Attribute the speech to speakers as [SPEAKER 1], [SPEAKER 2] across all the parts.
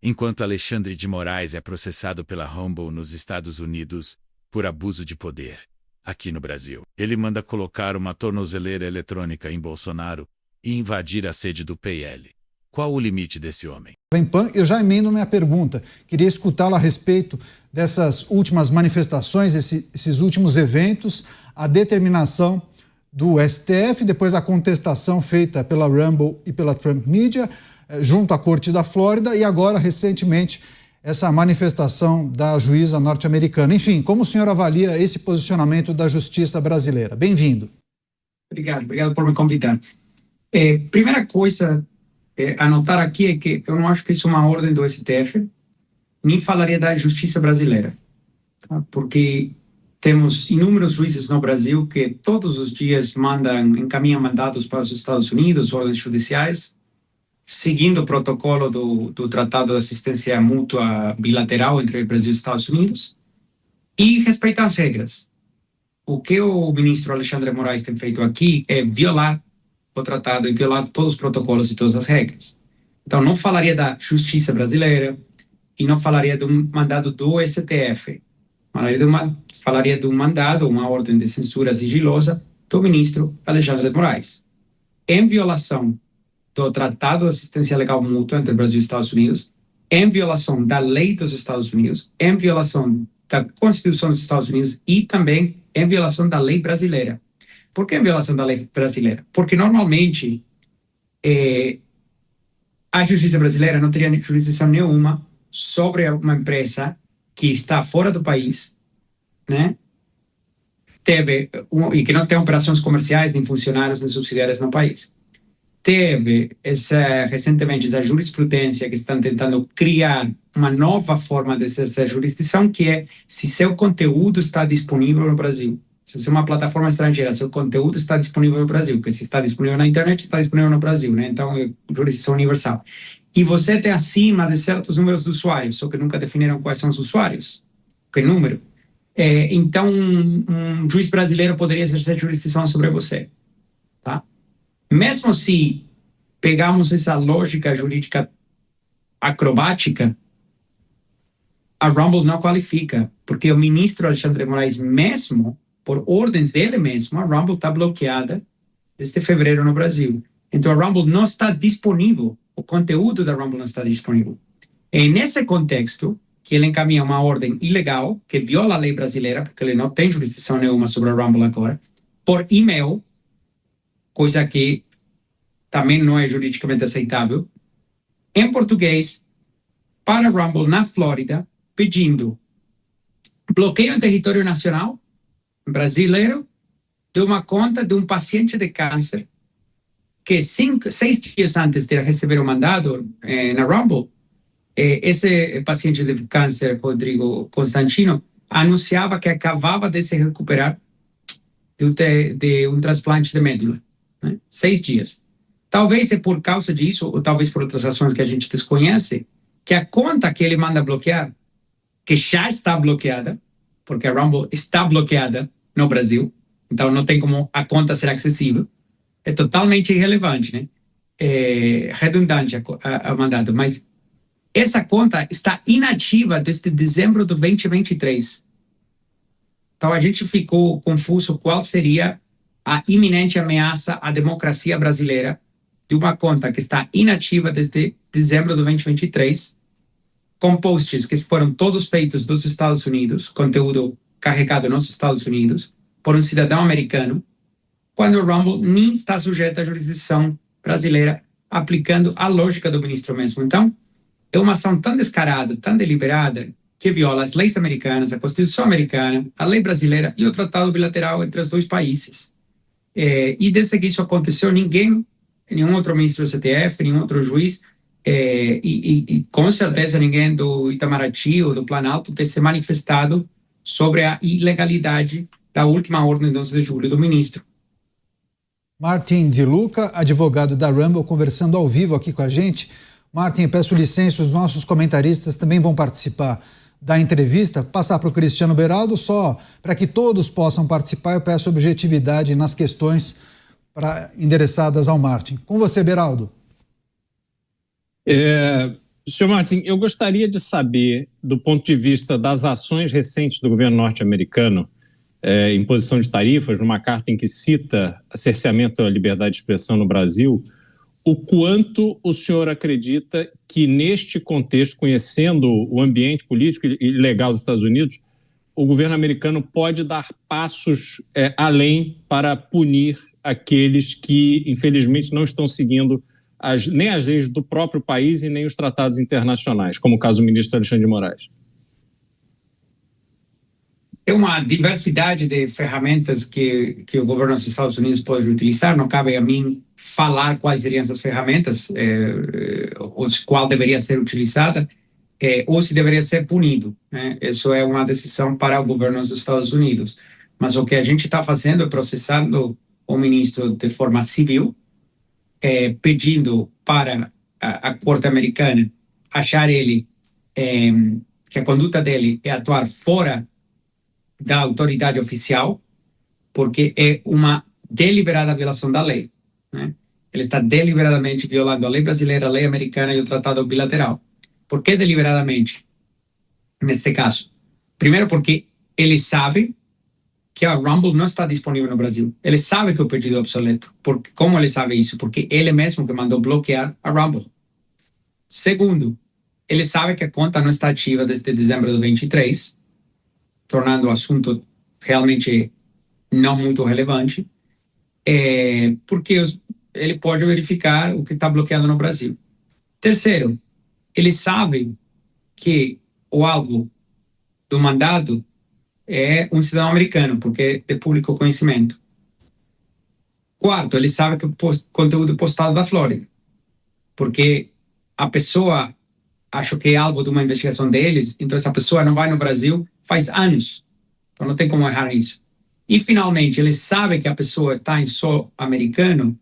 [SPEAKER 1] enquanto Alexandre de Moraes é processado pela Rumble nos Estados Unidos por abuso de poder. Aqui no Brasil, ele manda colocar uma tornozeleira eletrônica em Bolsonaro e invadir a sede do PL. Qual o limite desse homem?
[SPEAKER 2] Eu já emendo minha pergunta. Queria escutá-lo a respeito dessas últimas manifestações, esses últimos eventos, a determinação do STF, depois a contestação feita pela Rumble e pela Trump Media, junto à Corte da Flórida, e agora, recentemente, essa manifestação da juíza norte-americana. Enfim, como o senhor avalia esse posicionamento da justiça brasileira? Bem-vindo.
[SPEAKER 3] Obrigado por me convidar. Primeira coisa a notar aqui é que eu não acho que isso é uma ordem do STF, nem falaria da justiça brasileira, tá? Porque temos inúmeros juízes no Brasil que todos os dias encaminham mandados para os Estados Unidos, ordens judiciais, seguindo o protocolo do Tratado de Assistência Mútua Bilateral entre o Brasil e os Estados Unidos, e respeitam as regras. O que o ministro Alexandre de Moraes tem feito aqui é violar o tratado e violar todos os protocolos e todas as regras. Então, não falaria da justiça brasileira e não falaria de um mandado do STF. Falaria de um mandado, uma ordem de censura sigilosa do ministro Alexandre de Moraes, em violação do Tratado de Assistência Legal Mútua entre o Brasil e os Estados Unidos, em violação da lei dos Estados Unidos, em violação da Constituição dos Estados Unidos e também em violação da lei brasileira. Por que em violação da lei brasileira? Porque normalmente a justiça brasileira não teria jurisdição nenhuma sobre uma empresa que está fora do país, né? E que não tem operações comerciais, nem funcionários, nem subsidiárias no país. Teve recentemente essa jurisprudência que estão tentando criar uma nova forma de exercer jurisdição, que é se seu conteúdo está disponível no Brasil. Se você é uma plataforma estrangeira, seu conteúdo está disponível no Brasil, porque se está disponível na internet, está disponível no Brasil, né? Então, é jurisdição universal. E você tem acima de certos números de usuários, só que nunca definiram quais são os usuários, que número. Então, um juiz brasileiro poderia exercer jurisdição sobre você, tá? Mesmo se pegarmos essa lógica jurídica acrobática, a Rumble não qualifica, porque o ministro Alexandre de Moraes mesmo, por ordens dele mesmo, a Rumble está bloqueada desde fevereiro no Brasil. Então, a Rumble não está disponível, o conteúdo da Rumble não está disponível. É nesse contexto que ele encaminha uma ordem ilegal, que viola a lei brasileira, porque ele não tem jurisdição nenhuma sobre a Rumble agora, por e-mail, coisa que também não é juridicamente aceitável, em português, para a Rumble na Flórida, pedindo bloqueio em território nacional brasileiro de uma conta de um paciente de câncer que 6 dias antes de receber o mandado na Rumble, esse paciente de câncer, Rodrigo Constantino, anunciava que acabava de se recuperar de um transplante de médula, né? 6 dias. Talvez é por causa disso, ou talvez por outras razões que a gente desconhece, que a conta que ele manda bloquear, que já está bloqueada, porque a Rumble está bloqueada no Brasil, então não tem como a conta ser acessível, é totalmente irrelevante, né? É redundante a mandado, mas essa conta está inativa desde dezembro de 2023. Então a gente ficou confuso qual seria a iminente ameaça à democracia brasileira de uma conta que está inativa desde dezembro de 2023, com posts que foram todos feitos dos Estados Unidos, conteúdo carregado nos Estados Unidos, por um cidadão americano, quando o Rumble nem está sujeito à jurisdição brasileira, aplicando a lógica do ministro mesmo. Então, é uma ação tão descarada, tão deliberada, que viola as leis americanas, a Constituição americana, a lei brasileira e o tratado bilateral entre os dois países. E desde que isso aconteceu, nenhum outro ministro do STF, nenhum outro juiz, e com certeza ninguém do Itamaraty ou do Planalto ter se manifestado sobre a ilegalidade da última ordem de 11 de julho do ministro.
[SPEAKER 2] Martin de Luca, advogado da Rumble, conversando ao vivo aqui com a gente. Martin, peço licença, os nossos comentaristas também vão participar da entrevista. Passar para o Cristiano Beraldo, só para que todos possam participar, eu peço objetividade nas questões endereçadas ao Martin. Com você, Beraldo.
[SPEAKER 4] Senhor Martin, eu gostaria de saber, do ponto de vista das ações recentes do governo norte-americano, imposição de tarifas, numa carta em que cita cerceamento à liberdade de expressão no Brasil, o quanto o senhor acredita que, neste contexto, conhecendo o ambiente político e legal dos Estados Unidos, o governo americano pode dar passos além para punir aqueles que, infelizmente, não estão seguindo nem as leis do próprio país e nem os tratados internacionais, como o caso do ministro Alexandre de Moraes?
[SPEAKER 3] É uma diversidade de ferramentas que o governo dos Estados Unidos pode utilizar. Não cabe a mim falar quais seriam essas ferramentas, ou qual deveria ser utilizada, ou se deveria ser punido, né? Isso é uma decisão para o governo dos Estados Unidos. Mas o que a gente está fazendo é processando o ministro de forma civil, pedindo para a Corte Americana achar ele, que a conduta dele é atuar fora da autoridade oficial, porque é uma deliberada violação da lei, né? Ele está deliberadamente violando a lei brasileira, a lei americana e o tratado bilateral. Por que deliberadamente? Neste caso, primeiro porque ele sabe que a Rumble não está disponível no Brasil. Ele sabe que o pedido é obsoleto. Como ele sabe isso? Porque ele mesmo que mandou bloquear a Rumble. Segundo, ele sabe que a conta não está ativa desde dezembro de 23, tornando o assunto realmente não muito relevante, porque ele pode verificar o que está bloqueado no Brasil. Terceiro, ele sabe que o alvo do mandado é um cidadão americano, porque é de público conhecimento. Quarto, ele sabe que o conteúdo é postado da Flórida, porque a pessoa acha que é alvo de uma investigação deles, então essa pessoa não vai no Brasil faz anos, então não tem como errar nisso. E, finalmente, ele sabe que a pessoa está em solo americano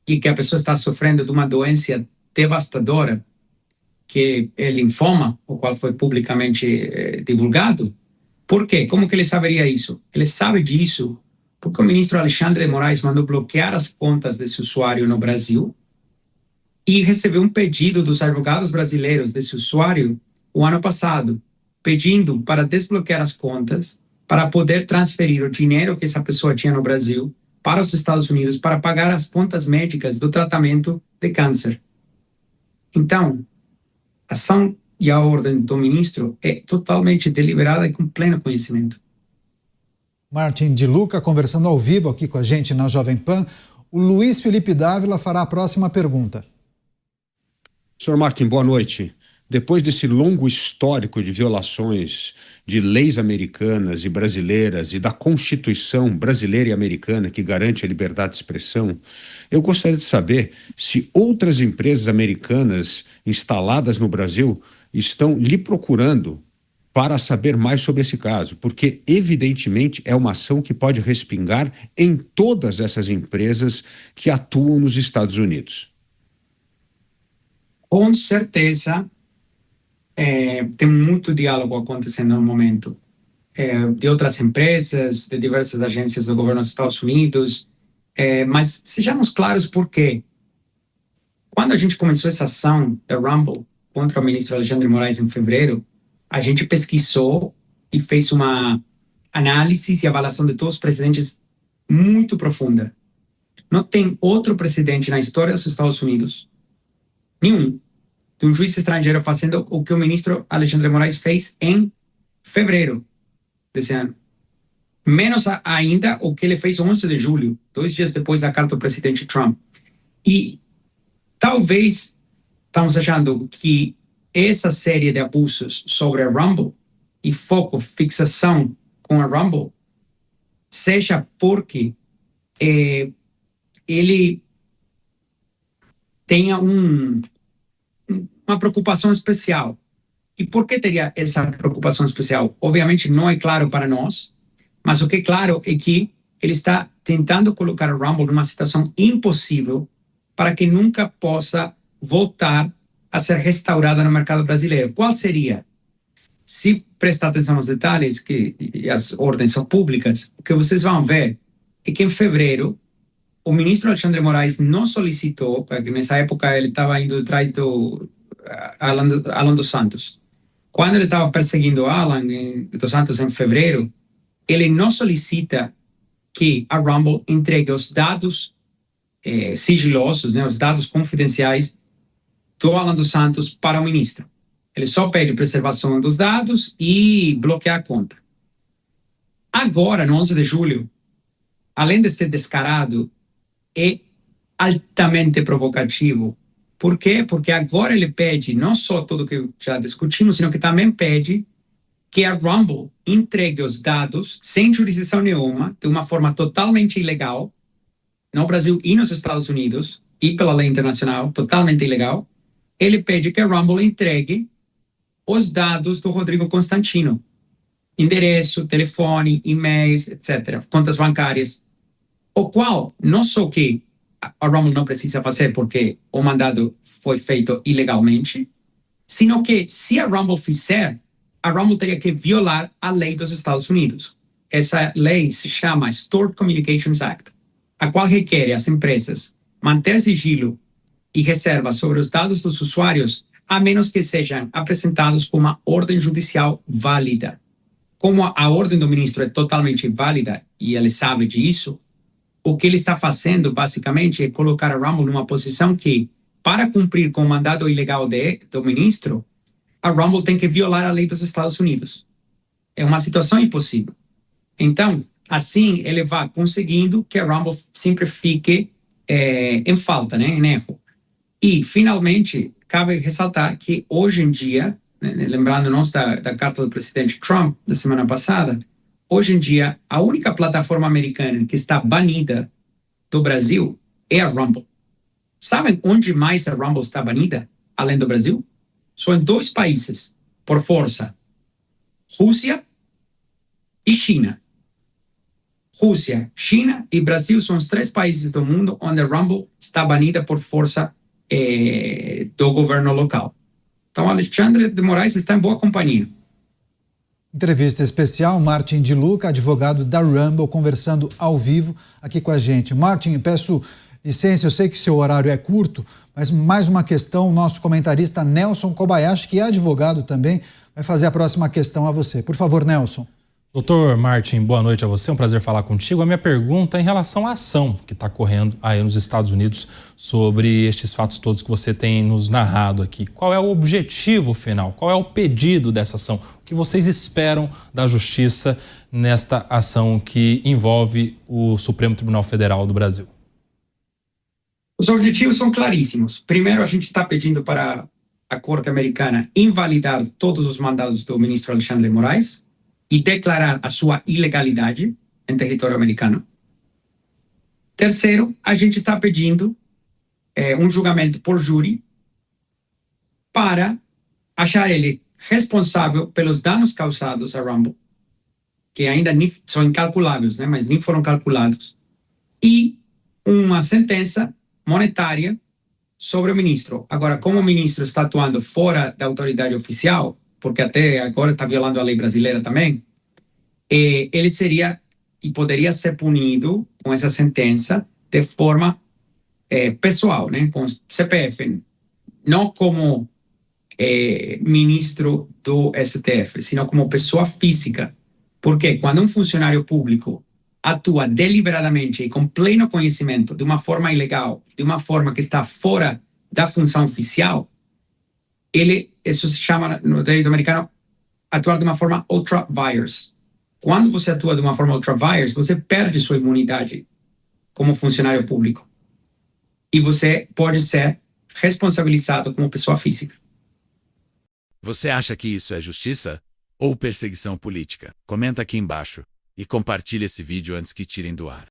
[SPEAKER 3] e que a pessoa está sofrendo de uma doença devastadora, que é linfoma, o qual foi publicamente divulgado. Por quê? Como que ele saberia isso? Ele sabe disso porque o ministro Alexandre de Moraes mandou bloquear as contas desse usuário no Brasil e recebeu um pedido dos advogados brasileiros desse usuário o ano passado, pedindo para desbloquear as contas, para poder transferir o dinheiro que essa pessoa tinha no Brasil para os Estados Unidos, para pagar as contas médicas do tratamento de câncer. Então, a ação e a ordem do ministro é totalmente deliberada e com pleno conhecimento.
[SPEAKER 2] Martin de Luca conversando ao vivo aqui com a gente na Jovem Pan. O Luiz Felipe Dávila fará a próxima pergunta.
[SPEAKER 5] Senhor Martin, boa noite. Depois desse longo histórico de violações de leis americanas e brasileiras e da Constituição brasileira e americana que garante a liberdade de expressão, eu gostaria de saber se outras empresas americanas instaladas no Brasil estão lhe procurando para saber mais sobre esse caso, porque evidentemente é uma ação que pode respingar em todas essas empresas que atuam nos Estados Unidos.
[SPEAKER 3] Com certeza, tem muito diálogo acontecendo no momento, de outras empresas, de diversas agências do governo dos Estados Unidos, mas sejamos claros por quê. Quando a gente começou essa ação da Rumble contra o ministro Alexandre de Moraes em fevereiro, a gente pesquisou e fez uma análise e avaliação de todos os precedentes muito profunda. Não tem outro precedente na história dos Estados Unidos, nenhum, de um juiz estrangeiro fazendo o que o ministro Alexandre de Moraes fez em fevereiro desse ano. Menos ainda o que ele fez 11 de julho, 2 dias depois da carta do presidente Trump. E talvez estamos achando que essa série de abusos sobre a Rumble e foco, fixação com a Rumble, seja porque ele tenha uma preocupação especial. E por que teria essa preocupação especial? Obviamente não é claro para nós, mas o que é claro é que ele está tentando colocar a Rumble numa situação impossível para que nunca possa voltar a ser restaurada no mercado brasileiro. Qual seria? Se prestar atenção aos detalhes, que as ordens são públicas, o que vocês vão ver é que em fevereiro o ministro Alexandre de Moraes não solicitou, porque nessa época ele estava indo atrás Alan dos Santos. Quando ele estava perseguindo Alan dos Santos em fevereiro, ele não solicita que a Rumble entregue os dados sigilosos, né, os dados confidenciais do Alan dos Santos para o ministro. Ele só pede preservação dos dados e bloquear a conta. Agora, no 11 de julho, além de ser descarado, é altamente provocativo. Por quê? Porque agora ele pede não só tudo que já discutimos, sino que também pede que a Rumble entregue os dados sem jurisdição nenhuma, de uma forma totalmente ilegal, no Brasil e nos Estados Unidos, e pela lei internacional, totalmente ilegal. Ele pede que a Rumble entregue os dados do Rodrigo Constantino. Endereço, telefone, e-mails, etc. Contas bancárias. O qual, não só que a Rumble não precisa fazer porque o mandado foi feito ilegalmente, sino que se a Rumble fizer, a Rumble teria que violar a lei dos Estados Unidos. Essa lei se chama Stored Communications Act, a qual requer às empresas manter sigilo e reserva sobre os dados dos usuários, a menos que sejam apresentados com uma ordem judicial válida. Como a ordem do ministro é totalmente válida, e ele sabe disso, o que ele está fazendo, basicamente, é colocar a Rumble numa posição que, para cumprir com o mandado ilegal do ministro, a Rumble tem que violar a lei dos Estados Unidos. É uma situação impossível. Então, assim, ele vai conseguindo que a Rumble sempre fique em falta, né, em erro. E, finalmente, cabe ressaltar que, hoje em dia, né, lembrando-nos da carta do presidente Trump da semana passada, hoje em dia, a única plataforma americana que está banida do Brasil é a Rumble. Sabem onde mais a Rumble está banida, além do Brasil? Só em 2 países, por força: Rússia e China. Rússia, China e Brasil são os 3 países do mundo onde a Rumble está banida por força do governo local. Então, Alexandre de Moraes está em boa companhia.
[SPEAKER 2] Entrevista especial, Martin de Luca, advogado da Rumble, conversando ao vivo aqui com a gente. Martin, peço licença, eu sei que seu horário é curto, mas mais uma questão, o nosso comentarista Nelson Kobayashi, que é advogado também, vai fazer a próxima questão a você. Por favor, Nelson.
[SPEAKER 6] Doutor Martin, boa noite a você, é um prazer falar contigo. A minha pergunta é em relação à ação que está correndo aí nos Estados Unidos sobre estes fatos todos que você tem nos narrado aqui. Qual é o objetivo final? Qual é o pedido dessa ação? O que vocês esperam da Justiça nesta ação que envolve o Supremo Tribunal Federal do Brasil?
[SPEAKER 3] Os objetivos são claríssimos. Primeiro, a gente está pedindo para a Corte Americana invalidar todos os mandados do ministro Alexandre de Moraes e declarar a sua ilegalidade em território americano. Terceiro, a gente está pedindo um julgamento por júri para achar ele responsável pelos danos causados a Rumble, que ainda são incalculáveis, né, mas nem foram calculados, e uma sentença monetária sobre o ministro. Agora, como o ministro está atuando fora da autoridade oficial, porque até agora está violando a lei brasileira também, ele seria e poderia ser punido com essa sentença de forma pessoal, né, com CPF, não como ministro do STF, sino como pessoa física. Porque quando um funcionário público atua deliberadamente e com pleno conhecimento de uma forma ilegal, de uma forma que está fora da função oficial, isso se chama, no direito americano, atuar de uma forma ultra vires. Quando você atua de uma forma ultra vires, você perde sua imunidade como funcionário público. E você pode ser responsabilizado como pessoa física.
[SPEAKER 1] Você acha que isso é justiça ou perseguição política? Comenta aqui embaixo e compartilhe esse vídeo antes que tirem do ar.